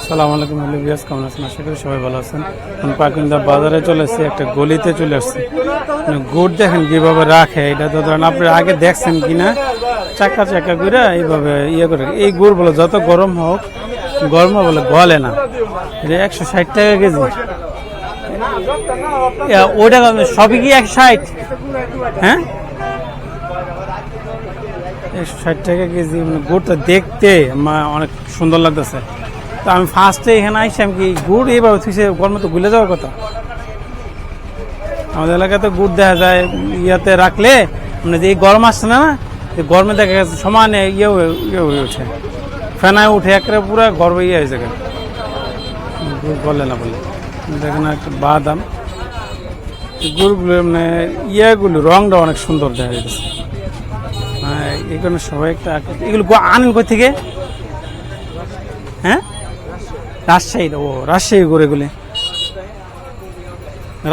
সালাম আলাইকুম ভিউয়ার্স, কেমন আছেন? আশা করি সবাই ভালো আছেন। আমি পাকুন্দা বাজারে চলে এসেছি, একটা গলিতে চলে আসছি। গুড় দেখেন কিভাবে রাখে, এটা তো ধরেন আপনি আগে দেখছেন কিনা, চাকা চাকা করে এইভাবে ইয়ে করে। এই গুড় বলে যত গরম হোক, গরমে বলে গলে না। এটা 160 টাকা কেজি। ওইটা সবই কি 160? হ্যাঁ, 160 টাকা কেজি। মানে গুড়টা দেখতে অনেক সুন্দর লাগতেছে। তো আমি ফার্স্টে এখানে আইসাম কি গুড় এইভাবে থুইছে, গরমে তো গুলে যাওয়ার কথা। আমাদের এলাকায় তো গুড় দেখা যায় ইয়াতে রাখলে, মানে যে এই গরম আসছে না, গরমে দেখা গেছে সমানে ইয়ে হয়ে ওঠে, ফেনায় উঠে একেবারে পুরো গর্ব ইয়ে হয়েছে। গুড় গলে না বলে দেখেন একটা বাদাম, গুড়গুলো মানে ইয়েগুলো রংটা অনেক সুন্দর দেখা যাচ্ছে। এখানে সবাই একটা এগুলো আনেন কই থেকে? হ্যাঁ, রাজশাহী। ও রাজশাহী করে এগুলি,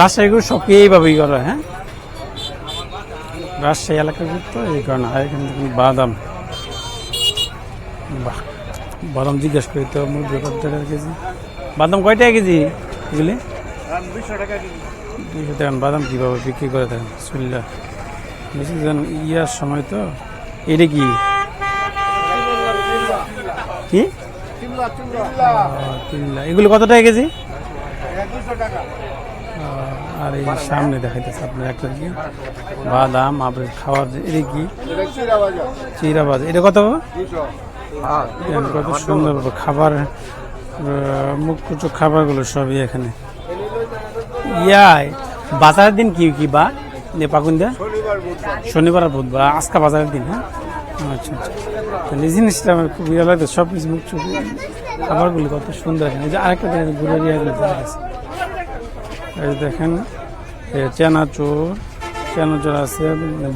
রাজশাহী করে সব এইভাবেই করা। হ্যাঁ, রাজশাহী এলাকা তো এই কারণে। আর এখানে দেখুন বাদাম, বাহ, বাদাম জিজ্ঞেস করি তো মুরগি কত টাকা কেজি? বাদাম কয় টাকা কেজি এগুলি? 200 টাকা কেজি। 200 টাকা। বাদাম কীভাবে বিক্রি করে থাকেন শুনলে বেশি ইয়ার সময় তো। এটা কি কি এগুলো কত টাকা কেজি? আর এই সামনে দেখাইতেছে আপনার একটা কি বাদাম আপনার খাওয়ার, এটা কি চিরা বাজার, এটা কত? কত সুন্দর খাবার, মুখরোচক খাবারগুলো সবই এখানে। বাজারের দিন কি কি বা পাকুন্দা? শনিবার আর বুধবার, আজকা বাজারের দিন। হ্যাঁ, আচ্ছা আচ্ছা। এই জিনিসটা আমার খুব ইয়ে লাগে, সব কিছু মুখ খাবারগুলো কত সুন্দর। আরেকটা দেখেন ঘুরে দেখেন চেনাচোর আছে,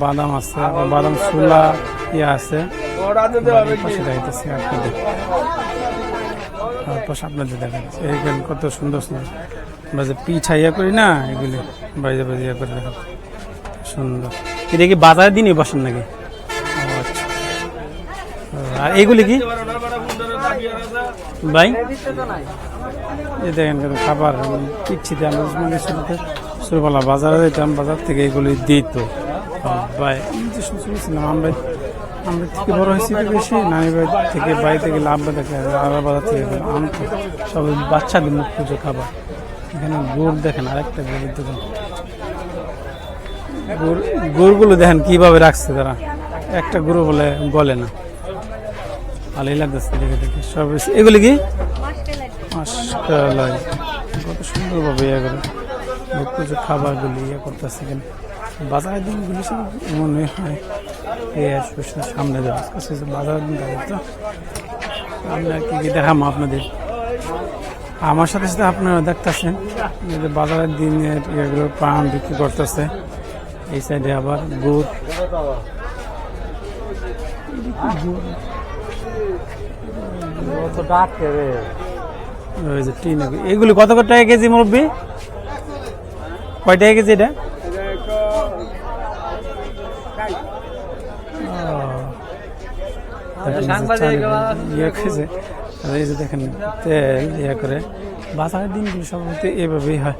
বাদাম আছে, বাদাম ছোলা ইয়ে আছে। আপনাদের দেখা যাচ্ছে এইখানে কত সুন্দর সুন্দর বাজে পিঠা ইয়া করি না, এগুলি বাজে বাজে ইয়া করে দেখেন সুন্দর। এটা কি বাজারের দিনই বসেন নাকি? আচ্ছা। আর এইগুলি কি ভাই? এই দেখেন খাবার পিচ্ছিতে আমরা ছোটবেলা বাজারে যেতাম, বাজার থেকে এগুলি দিত ভাই। শুনছিলাম আমরা থেকে বড় হয়েছি বেশি, নানি বাড়ি থেকে বাড়ি থেকে লাভবা দেখে আবার বাজার থেকে আনতো সব বাচ্চাদের মুখ পুজো খাবার। এখানে গুড় দেখেন, আরেকটা গুড়ের দোকান। গুড়গুলো দেখেন কিভাবে রাখছে তারা, একটা গুঁড়ো বলে গলে না। ভালোই লাগতেছে দেখে দেখে সব। এগুলি কি মাশকালাই, কত সুন্দরভাবে ইয়ে করে মুখ পুজো খাবারগুলি ইয়ে করতেছে। এখানে বাজারের দিনগুলি সব মনে হয় সামনে যাওয়া বাজারের দিন থাকে তো। আমরা কি কি দেখাম আপনাদের, আমার সাথে সাথে আপনারা দেখতেছেন যে বাজারের দিনের এগুলো পান বিক্রি করতেছে। এই সাইডে আবার গুড়, এগুলি কত কত টাকা কেজি মুরব্বি? কয় টাকা কেজি এটা? দেখেন তেল ইয়ে করে বাজারের দিনগুলো সবসময় এভাবেই হয়।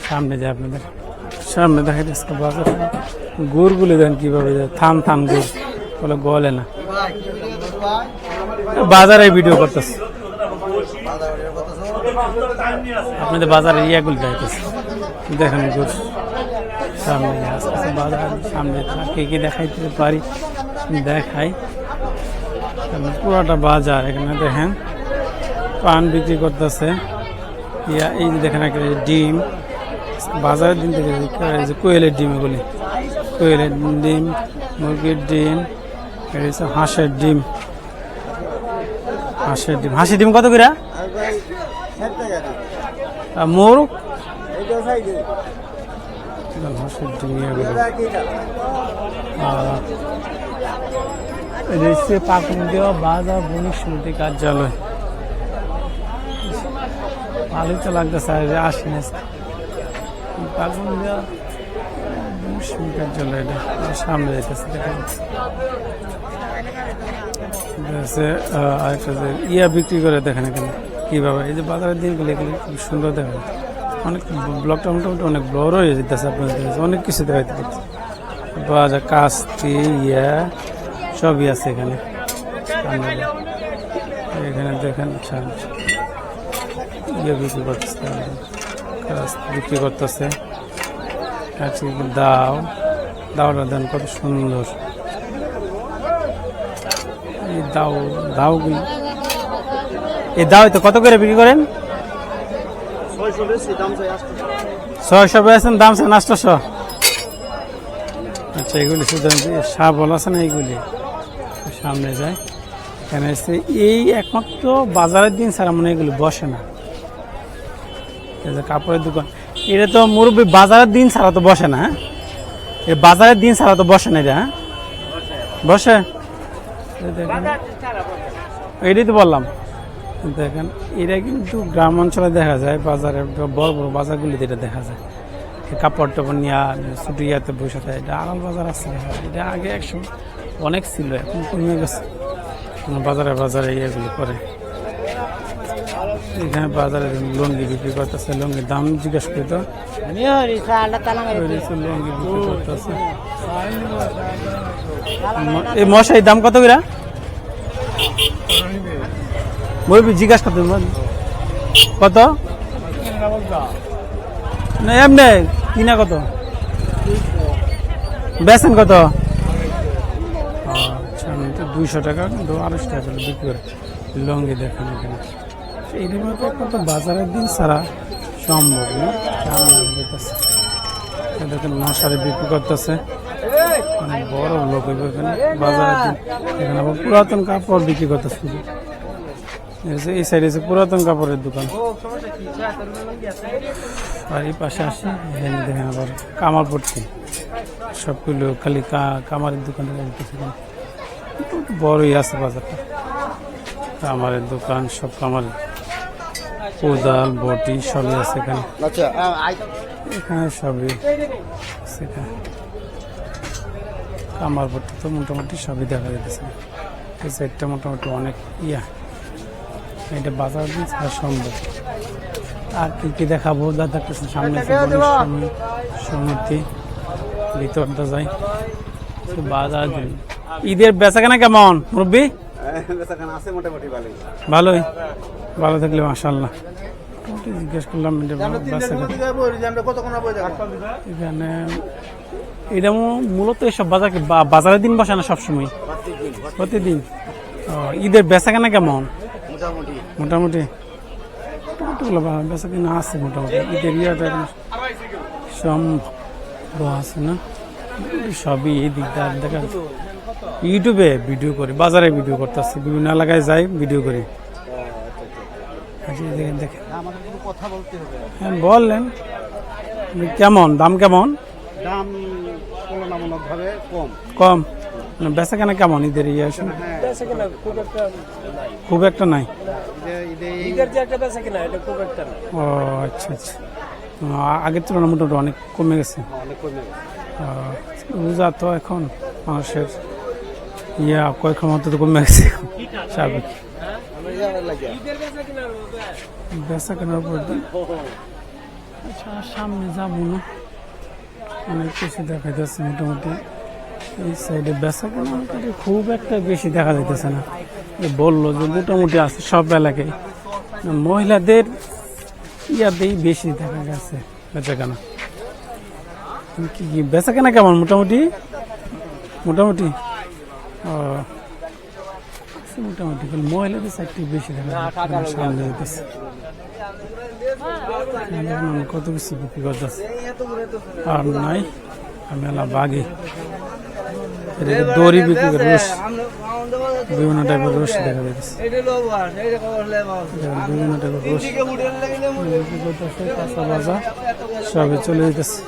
সামনে যায় আপনাদের সামনে দেখা যাচ্ছে বাজারে গুড়গুলি দেখেন কিভাবে থান থান গুড় বলে গলে না। বাজারে ভিডিও করতেছে আপনাদের, বাজারে ইয়েগুলি দেখাইতেছে দেখেন গুড় সামনে আসতেছে। বাজার সামনে কি কি দেখাইতে পারি দেখাই। পুরাটা বাজার এখানে দেখেন পান বিক্রি করতেছে। এই দেখেন একটা ডিম, বাজারের দিন থেকে কোয়েলের ডিম, এগুলি কোয়েলের ডিম, মুরগির ডিম, হাঁসের ডিম। হাঁসের ডিম, হাঁসের ডিম কত করে? মোরগ হাঁসের ডিম পাকুন্দিয়া বাজার বণিক সমিতি কার্যালয়। ভালোই তো লাগতেছে, আসেন পাকুন্দিয়া বণিক সমিতি কার্যালয়। এটা সামনে যেতেছে দেখা যাচ্ছে আছে আরেকটা যে ইয়া বিক্রি করে দেখেন এখানে কীভাবে এই যে বাজারের দিনগুলো এগুলো খুব সুন্দর দেখা যায়। অনেক ব্লকটা মোটামুটি অনেক বড় হয়ে যেতেছে আপনাদের অনেক কিছু দেখাইতে পারছে বাজার কাস্তি ইয়া সবই আছে এখানে। এখানে দেখেন ইয়ে বিক্রি করতেছে বিক্রি করতেছে দাওটা দেন কত সুন্দর এই দাওগুলি এই দাও তো কত করে বিক্রি করেন? 600 বেছেন দাম চান 800। আচ্ছা এগুলি শুধু শাবল আছে না এইগুলি সামনে যায় এখানে এসে এই একমাত্র বাজারের দিন ছাড়া মনে এগুলি বসে না। এই যে কাপড়ের দোকান এটা তো মুরব্বী বাজারের দিন ছাড়া তো বসে না। এই বাজারের দিন ছাড়া তো বসে না এটা বসে এটাই তো বললাম। দেখেন এটা কিন্তু গ্রাম অঞ্চলে দেখা যায় বাজারে বড় বড় বাজারগুলিতে এটা দেখা যায় কাপড় টাপড় নিয়ে ছুটি ইয়াতে বসে থাকে। এটা আড়াল বাজার আছে এটা আগে একসময় অনেক ছিল এখন কমে গেছে বাজারে বাজারে ইয়েগুলি করে। এখানে বাজারে লুঙ্গি বিক্রি করতেছে লুঙ্গির দাম জিজ্ঞেস করি তো লুঙ্গি বিক্রি করতেছে। এই মশাই দাম কত করে মুরব্বী জিজ্ঞাসা করতে কত না এমনি কিনা কত বেছেন কত? আচ্ছা 200 টাকা 250 টাকা বিক্রি করে লুঙ্গি দেখেন এখানে এইরকম তো বাজারের দিন ছাড়া সম্ভব না। দেখেন মশারি বিক্রি করতেছে অনেক বড় লোক এখানে বাজারের দিন। এখানে আবার পুরাতন কাপড় বিক্রি করতেছে এই সাইডে পুরাতন কাপড়ের দোকান। আর এই পাশে আসি এখানে দেখেন আবার কামার পড়ছি সবগুলো খালি কামারের দোকান বড়ই আছে বাজারটা। কামারের দোকান সব কামার কোদাল বটি সবই আছে এখানে এখানে সবই সেখানে কামার বটি তো মোটামুটি সবই দেখা যাচ্ছে। এই সাইডটা মোটামুটি অনেক এটা বাজার দিন ছাড়া সম্ভব। আর কি কি দেখাবো দাদা সামনে সমিতি ভিতরটা যাই বাজার দিন। ঈদের বেচাকেনা কেমন মুরব্বী? ভালোই ভালো থাকলে মাশাআল্লাহ। জিজ্ঞেস করলাম এখানে এটা মূলত এসব বাজার বাজারের দিন বসে না সবসময় প্রতিদিন। ঈদের বেচাকেনা কেমন? মোটামুটি বেচাকেনা আছে মোটামুটি ঈদের ইয়াটা সম্ভব আছে না সবই এই দিকটা দেখা ইউটিউবে ভিডিও করি বাজারে ভিডিও করতেছি বিভিন্ন এলাকায় যাই ভিডিও করি। হ্যাঁ বললেন কেমন দাম কেমন? দাম তুলনামূলকভাবে কম বেচাকেনা কেমন ঈদের ইয়ে খুব একটা নাই। ও আচ্ছা আচ্ছা আগের তুলনায় মোটামুটি অনেক কমে গেছে। রোজা তো এখন মানুষের ইয়া কয়েকক্ষণ মতো তো কমে গেছে স্বাভাবিক বেচা কেনার উপর। আচ্ছা সামনে যাবো না অনেক কিছু দেখা যাচ্ছে মোটামুটি এই সাইডে বেচা কেনা খুব একটা বেশি দেখা যাইতেছে না। বললো যে মোটামুটি আছে সব এলাকায় মহিলাদের ইয়াতেই বেশি দেখা গেছে বেচা কেনা। কি বেচা কেনা কেমন মোটামুটি মোটামুটি মোটামুটি মহিলাদের সাইডটি বেশি দেখা সামনে যেতেছে কত কিছু বিক্রি করতেছে আর নাই মেলা বাঘে দড়ি বিক্রি করে রস বিভিন্ন টাইপের রস দেখা যাচ্ছে বিভিন্ন টাইপের রস বিক্রি করতেছে কাঁচা বাজার সবে চলে যেতেছে।